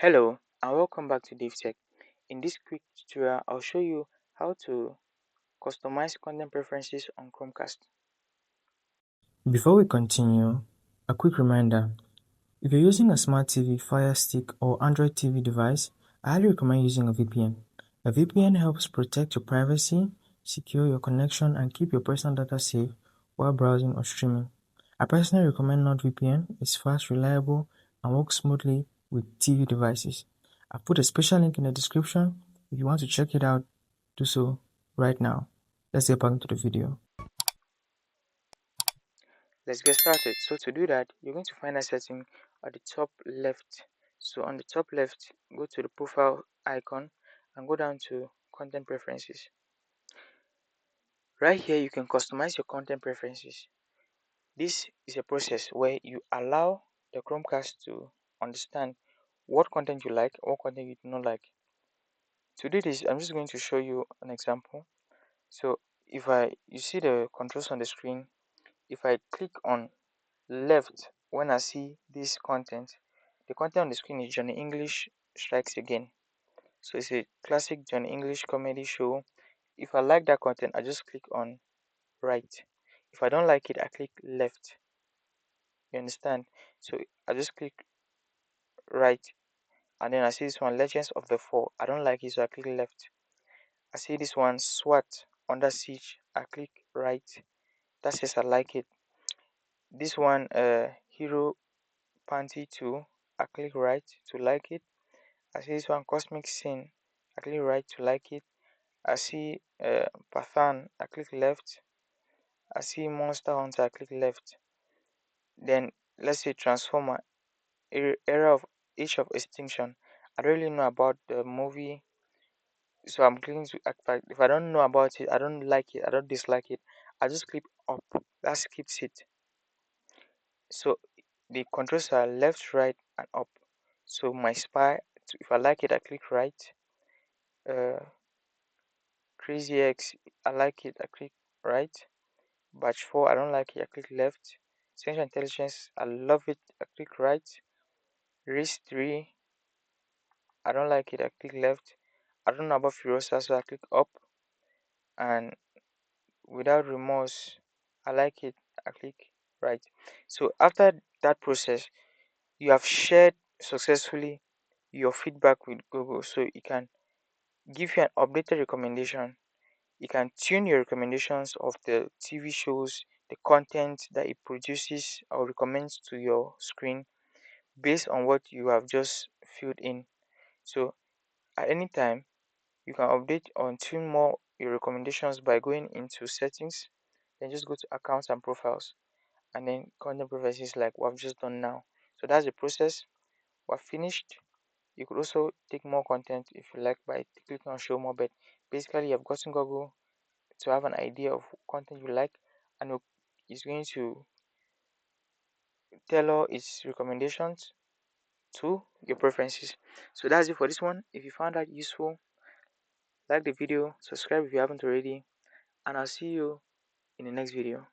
Hello and welcome back to DaveTech. In this quick tutorial, I'll show you how to customize content preferences on Chromecast. Before we continue, a quick reminder. If you're using a smart TV, Fire Stick, or Android TV device, I highly recommend using a VPN. A VPN helps protect your privacy, secure your connection, and keep your personal data safe while browsing or streaming. I personally recommend NordVPN. It's fast, reliable, and works smoothly with TV devices. I've put a special link in the description. If you want to check it out, do so right now. Let's get back into the video. Let's get started. So to do that, you're going to find a setting at the top left. So on the top left, go to the profile icon and go down to content preferences. Right here, you can customize your content preferences. This is a process where you allow the Chromecast to understand what content you like, what content you do not like. To do this, I'm just going to show you an example. So if you see the controls on the screen, if I click on left when I see this content, the content on the screen is Johnny English Strikes Again. So it's a classic Johnny English comedy show. If I like that content, I just click on right. If I don't like it, I click left. You understand? So I just click right, and then I see this one Legends of the Fall. I don't like it, so I click left. I see this one SWAT Under Siege. I click right. That says I like it. This one Hero Panty 2. I click right to like it. I see this one Cosmic Sin. I click right to like it. I see Pathan. I click left. I see Monster Hunter. I click left. Then let's say Transformer Era of Age of Extinction. I don't really know about the movie, so I'm clicking to if I don't know about it, I don't like it, I don't dislike it, I just click up. That skips it. So the controls are left, right, and up. So my spy, if I like it, I click right. Uh, Crazy X, I like it, I click right. Batch 4, I don't like it, I click left. Central Intelligence, I love it, I click right. Race 3, I don't like it, I click left. I don't know about Furiosa, so I click up. And Without Remorse, I like it, I click right. So after that process, you have shared successfully your feedback with Google, so it can give you an updated recommendation. You can tune your recommendations of the TV shows, the content that it produces or recommends to your screen based on what you have just filled in. So at any time, you can update or tune more your recommendations by going into settings, then just go to accounts and profiles, and then content preferences like what I've just done now. So that's the process. We're finished. You could also take more content if you like by clicking on show more, but basically you've gotten Google to have an idea of content you like, and it's going to tailor its recommendations to your preferences. So that's it for this one. If you found that useful, like the video, subscribe if you haven't already, and I'll see you in the next video.